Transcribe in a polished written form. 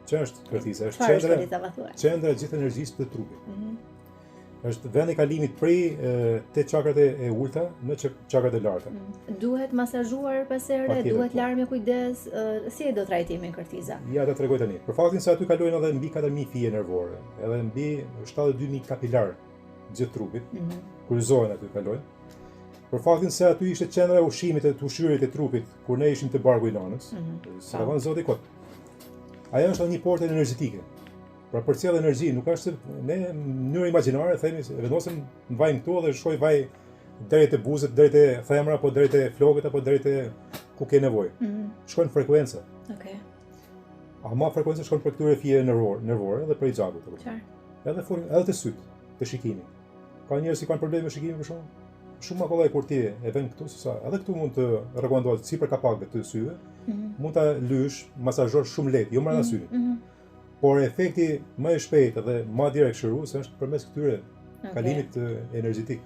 Që është kërthisa? Është Çfarë është kërthisa, ma thuaj? qendra e gjithë energjisë të trupit. Është vendi i kalimit prej te çakrat e ulta në çakrat e larta. Duhet masazhuar pas here, Patjetër, duhet po. larë me kujdes, si e do trajtimin kërthiza? Ja ta tregoj tani. Për faktin se aty kalojnë edhe mbi 4000 fije nervore, edhe mbi 72000 kapilar gjithë trupit. Kryqëzohen aty kalojnë. Për faktin se aty ishte qendra e ushqimit e të ushqyerit të trupit kur ne ishim te barku i nanës. Se ka Zoti kot. Ajo është një portë energjetike. Pra përcjell energji, nuk është se ne në mënyrë imagjinare themi vendosim vajm këtu dhe shkoj vaj deri te buzët, deri te femra, apo deri te flokët, apo deri te ku ke nevojë. Shkojnë frekuenca. Okej. Ama frekuenca shkon për këtyre fije nervore dhe për i gjakut. Qartë. Edhe te syt, te shikimi. Ka njerëz që kanë probleme me shikimin për shkak. Shumë më kollaj kur ti e vën këtu se sa. Edhe këtu mund të rekomandohet sipër kapakëve të syve. Mund ta lysh, masazhosh shumë lehtë, jo marrë syrin. Por efekti më i shpejtë dhe më direkt shërues është përmes këtyre kalimit energjetik.